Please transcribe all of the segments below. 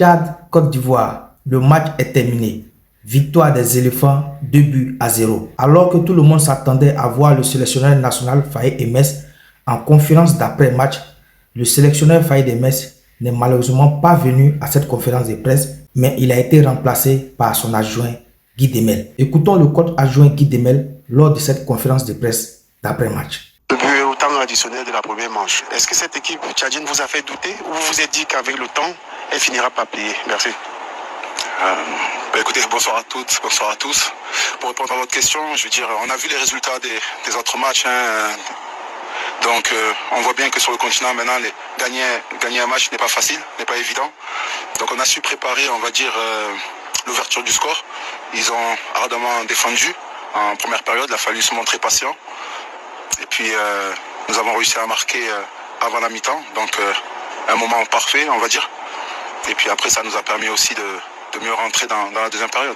Tchad-Côte d'Ivoire, le match est terminé. Victoire des éléphants, 2-0. Alors que tout le monde s'attendait à voir le sélectionneur national Faye Emess en conférence d'après-match, le sélectionneur Faye Emess n'est malheureusement pas venu à cette conférence de presse, mais il a été remplacé par son adjoint Guy Demel. Écoutons le coach adjoint Guy Demel lors de cette conférence de presse d'après-match. Le but au temps additionnel de la première manche, est-ce que cette équipe tchadienne vous a fait douter ou vous vous êtes dit qu'avec le temps, elle finira par payer? Merci. Écoutez, bonsoir à toutes, bonsoir à tous. Pour répondre à votre question, je veux dire, on a vu les résultats des autres matchs. Donc, on voit bien que sur le continent, maintenant, gagner un match n'est pas facile, n'est pas évident. Donc, on a su préparer, on va dire, l'ouverture du score. Ils ont ardemment défendu en première période. Il a fallu se montrer patient. Et puis, nous avons réussi à marquer avant la mi-temps. Donc, un moment parfait, on va dire. Et puis après, ça nous a permis aussi de mieux rentrer dans la deuxième période.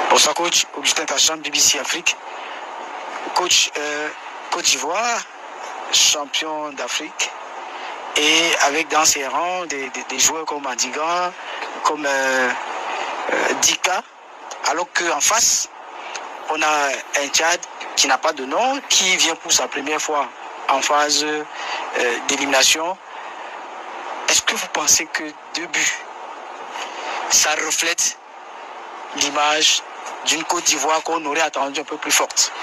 Bonsoir coach, Augustin Tacham, BBC Afrique. Coach, Côte d'Ivoire, champion d'Afrique. Et avec dans ses rangs des joueurs comme Adigan, comme Dika. Alors qu'en face, on a un Tchad qui n'a pas de nom, qui vient pour sa première fois en phase d'élimination. Est-ce que vous pensez que 2 buts, ça reflète l'image d'une Côte d'Ivoire qu'on aurait attendu un peu plus forte?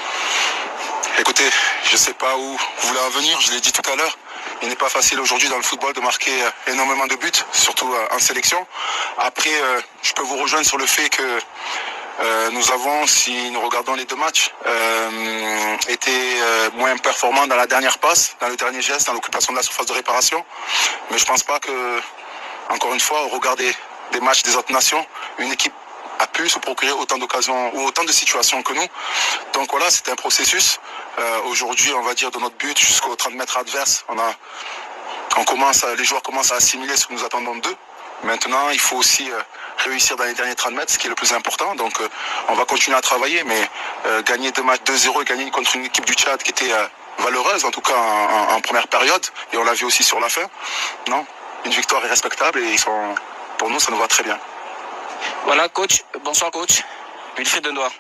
Écoutez, je ne sais pas où vous voulez en venir, je l'ai dit tout à l'heure. Il n'est pas facile aujourd'hui dans le football de marquer énormément de buts, surtout en sélection. Après, je peux vous rejoindre sur le fait que nous avons, si nous regardons les 2 matchs, été moins performants dans la dernière passe, dans le dernier geste, dans l'occupation de la surface de réparation. Mais je ne pense pas que, encore une fois, au regard des matchs des autres nations, une équipe a pu se procurer autant d'occasions ou autant de situations que nous. Donc voilà, c'est un processus. Aujourd'hui, on va dire de notre but jusqu'aux 30 mètres adverses, les joueurs commencent à assimiler ce que nous attendons d'eux. Maintenant, il faut aussi réussir dans les derniers 30 mètres, ce qui est le plus important. Donc on va continuer à travailler, mais gagner 2 matchs 2-0 et gagner contre une équipe du Tchad qui était valeureuse, en tout cas en première période, et on l'a vu aussi sur la fin. Non, une victoire est respectable et pour nous, ça nous va très bien. Voilà, coach. Bonsoir, coach. Wilfried Dendois.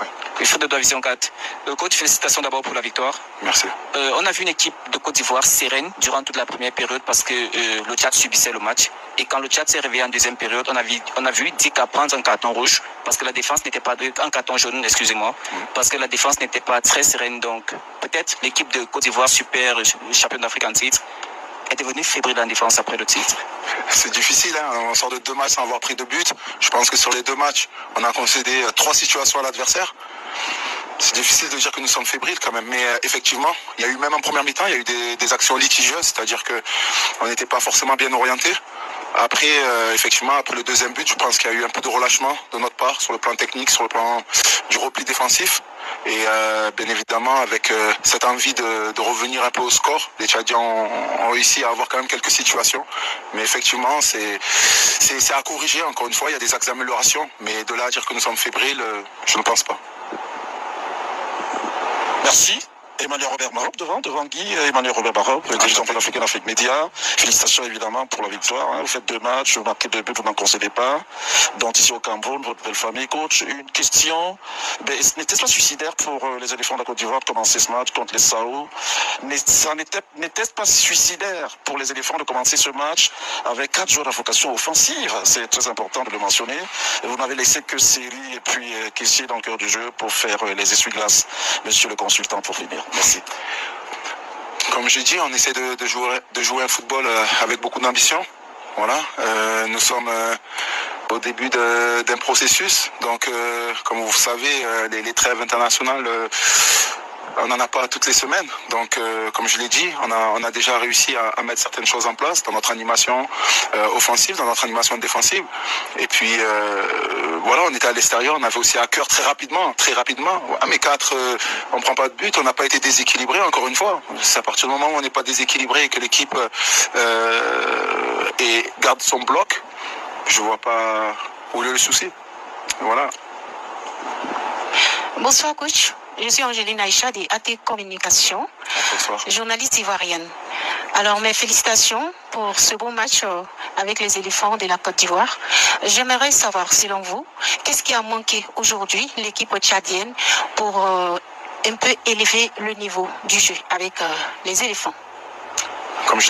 Ouais. Wilfried Dendois, Vision 4. Coach, félicitations d'abord pour la victoire. Merci. On a vu une équipe de Côte d'Ivoire sereine durant toute la première période parce que le Tchad subissait le match. Et quand le Tchad s'est réveillé en deuxième période, on a vu Dika prendre un carton rouge parce que la défense n'était pas... Un carton jaune, excusez-moi. Parce que la défense n'était pas très sereine. Donc, peut-être l'équipe de Côte d'Ivoire, super champion d'Afrique en titre, est devenue fébrile en défense après le titre. C'est difficile, hein. On sort de 2 matchs sans avoir pris de but. Je pense que sur les 2 matchs, on a concédé 3 situations à l'adversaire. C'est difficile de dire que nous sommes fébriles quand même, mais effectivement, il y a eu même en première mi-temps, il y a eu des actions litigieuses, c'est-à-dire qu'on n'était pas forcément bien orienté. Après, effectivement, après le deuxième but, je pense qu'il y a eu un peu de relâchement de notre part sur le plan technique, sur le plan du repli défensif. Et bien évidemment, avec cette envie de revenir un peu au score, les Tchadiens ont réussi à avoir quand même quelques situations. Mais effectivement, c'est à corriger. Encore une fois, il y a des axes d'amélioration. Mais de là à dire que nous sommes fébriles, je ne pense pas. Merci. Emmanuel Robert Maroc devant Guy, Emmanuel Robert Maroc, dirigeant pour l'Afrique et l'Afrique Média. Félicitations évidemment pour la victoire. Vous faites 2 matchs, vous marquez 2 buts, vous n'en concédez pas. Donc ici au Cameroun, votre belle famille. Coach, une question. N'était-ce pas suicidaire pour les éléphants de la Côte d'Ivoire de commencer ce match contre les Sao? N'était-ce pas suicidaire pour les éléphants de commencer ce match avec 4 joueurs à vocation offensive? C'est très important de le mentionner. Vous n'avez laissé que Seri et puis Kessié dans le cœur du jeu pour faire les essuie-glaces. Monsieur le consultant, pour finir. Merci. Comme j'ai dit, on essaie de jouer un football avec beaucoup d'ambition. Voilà. Nous sommes au début d'un processus. Donc, comme vous savez, les trêves internationales, on n'en a pas toutes les semaines. Donc, comme je l'ai dit, on a déjà réussi à mettre certaines choses en place dans notre animation offensive, dans notre animation défensive. Et puis, voilà, on était à l'extérieur, on avait aussi à cœur très rapidement. Mais 4, on ne prend pas de but, on n'a pas été déséquilibré, encore une fois. C'est à partir du moment où on n'est pas déséquilibré et que l'équipe garde son bloc, je ne vois pas où est le souci. Voilà. Bonsoir coach. Je suis Angéline Aïcha de AT Communication, journaliste ivoirienne. Alors, mes félicitations pour ce beau match avec les éléphants de la Côte d'Ivoire. J'aimerais savoir, selon vous, qu'est-ce qui a manqué aujourd'hui, l'équipe tchadienne, pour un peu élever le niveau du jeu avec les éléphants? Comme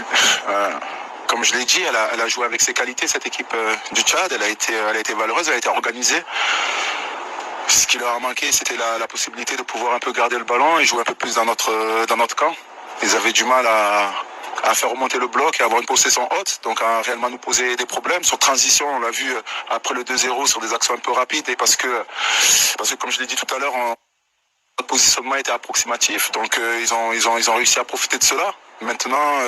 je l'ai dit, elle a joué avec ses qualités, cette équipe du Tchad. Elle a été valeureuse, elle a été organisée. Ce qui leur a manqué, c'était la possibilité de pouvoir un peu garder le ballon et jouer un peu plus dans notre camp. Ils avaient du mal à faire remonter le bloc et avoir une possession haute, donc à réellement nous poser des problèmes. Sur transition, on l'a vu après le 2-0 sur des actions un peu rapides, et parce que comme je l'ai dit tout à l'heure, notre positionnement était approximatif, donc ils ont réussi à profiter de cela. Maintenant,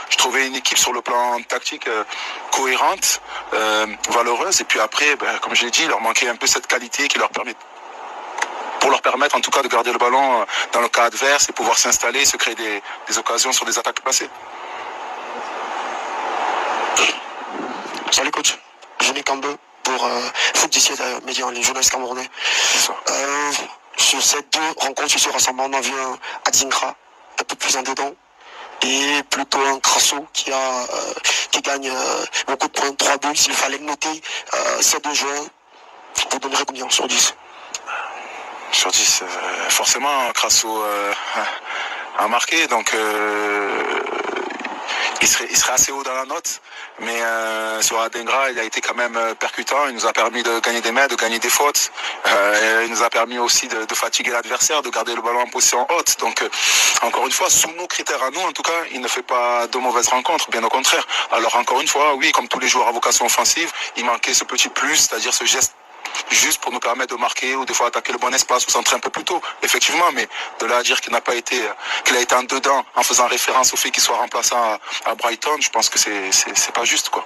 je trouvais une équipe sur le plan tactique cohérente, valeureuse, et puis après, comme je l'ai dit, il leur manquait un peu cette qualité qui leur permettre en tout cas de garder le ballon dans le cas adverse et pouvoir s'installer, se créer des occasions sur des attaques placées. Salut coach, Jenny Cambe pour Foot d'ici Média, les journalistes camerounais. Sur ces deux rencontres, sur ce rassemblement, on a vu un Adinkra un peu plus en dedans et plutôt un Crasso qui gagne beaucoup de points, 3 buts. S'il fallait noter ces deux joueurs, vous donnerez combien sur 10? Sur 10, forcément, Crasso a marqué, donc il serait assez haut dans la note, mais sur Adingra, il a été quand même percutant. Il nous a permis de gagner des mètres, de gagner des fautes. Il nous a permis aussi de fatiguer l'adversaire, de garder le ballon en position haute. Donc, encore une fois, sous nos critères à nous, en tout cas, il ne fait pas de mauvaises rencontres, bien au contraire. Alors, encore une fois, oui, comme tous les joueurs à vocation offensive, il manquait ce petit plus, c'est-à-dire ce geste juste pour nous permettre de marquer ou des fois attaquer le bon espace ou centrer un peu plus tôt, effectivement, mais de là à dire qu'il a été en dedans en faisant référence au fait qu'il soit remplaçant à Brighton, je pense que c'est pas juste, quoi.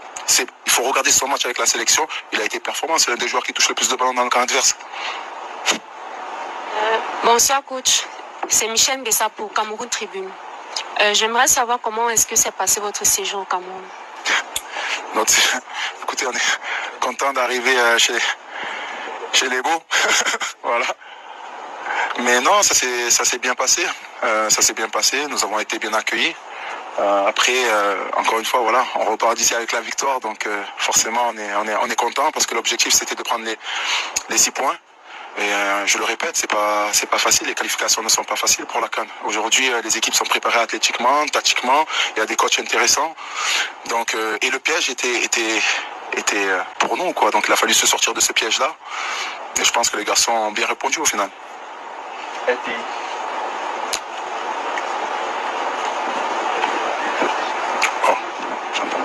Il faut regarder son match avec la sélection, il a été performant, c'est l'un des joueurs qui touche le plus de ballons dans le camp adverse. Bonsoir coach, c'est Michel Mbessa pour Cameroun Tribune. J'aimerais savoir comment est-ce que s'est passé votre séjour au Cameroun. Donc, écoutez, on est content d'arriver chez les beaux, voilà. Mais non, ça s'est bien passé. Nous avons été bien accueillis. Après, encore une fois, voilà, on repart d'ici avec la victoire, donc forcément on est content parce que l'objectif c'était de prendre les 6 points. Et je le répète, c'est pas facile. Les qualifications ne sont pas faciles pour la CAN. Aujourd'hui, les équipes sont préparées athlétiquement, tactiquement. Il y a des coachs intéressants. Donc, et le piège était pour nous, quoi. Donc il a fallu se sortir de ce piège-là. Et je pense que les garçons ont bien répondu au final. Oh, j'entends.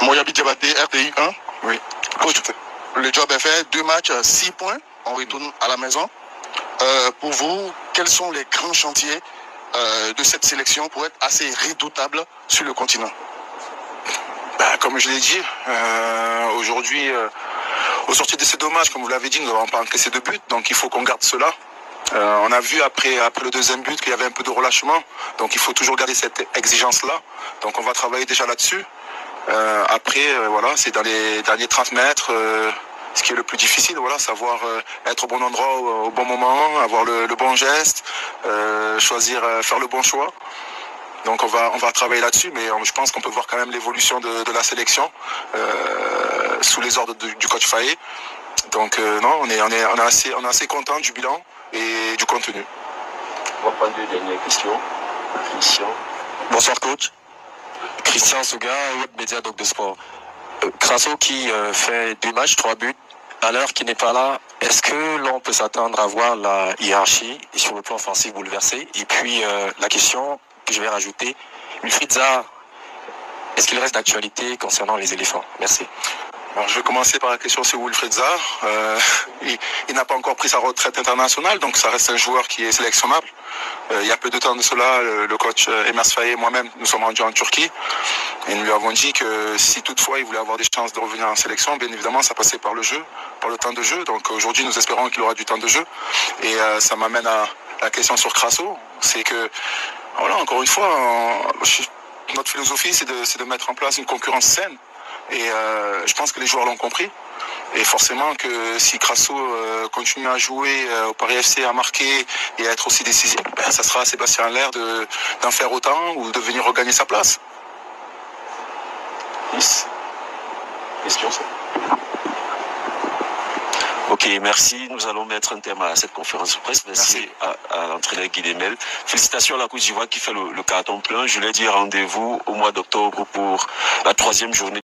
Moyabi Diabaté, RTI 1. Oui. Coach, le job est fait, 2 matchs, 6 points. On retourne à la maison. Pour vous, quels sont les grands chantiers de cette sélection pour être assez redoutable sur le continent? Comme je l'ai dit, aujourd'hui, au sortir de ces 2 matchs, comme vous l'avez dit, nous n'avons pas encaissé de but, donc il faut qu'on garde cela. On a vu après le deuxième but qu'il y avait un peu de relâchement, donc il faut toujours garder cette exigence-là. Donc on va travailler déjà là-dessus. Après, voilà, c'est dans les derniers 30 mètres, ce qui est le plus difficile, voilà, savoir être au bon endroit au bon moment, avoir le bon geste, choisir, faire le bon choix. Donc on va travailler là-dessus, mais je pense qu'on peut voir quand même l'évolution de la sélection sous les ordres du coach Faye. Donc non, on est assez content du bilan et du contenu. On va prendre 2 dernières questions. Christian. Bonsoir coach. Christian Souga, Web Média Doc de Sport. Crasso qui fait 2 matchs, 3 buts, à l'heure qu'il n'est pas là, est-ce que l'on peut s'attendre à voir la hiérarchie sur le plan offensif bouleversée? Et puis la question que je vais rajouter, Wilfried Zaha, est-ce qu'il reste d'actualité concernant les éléphants? Merci. Alors, je vais commencer par la question sur Wilfried Zaha. Il n'a pas encore pris sa retraite internationale, donc ça reste un joueur qui est sélectionnable. Il y a peu de temps de cela, le coach Emers Faye et moi-même, nous sommes rendus en Turquie et nous lui avons dit que si toutefois il voulait avoir des chances de revenir en sélection, bien évidemment ça passait par le jeu, par le temps de jeu. Donc aujourd'hui nous espérons qu'il aura du temps de jeu. Et ça m'amène à la question sur Crasso. C'est que, voilà, encore une fois, notre philosophie c'est de mettre en place une concurrence saine. Et je pense que les joueurs l'ont compris. Et forcément que si Crasso continue à jouer au Paris FC, à marquer et à être aussi décisif, ça sera à Sébastien Haller d'en faire autant ou de venir regagner sa place. Question, ça. Ok, merci. Nous allons mettre un terme à cette conférence de presse. Merci à l'entraîneur Guy Demel. Félicitations à la Côte d'Ivoire qui fait le carton plein. Je l'ai dit, rendez-vous au mois d'octobre pour la 3e journée.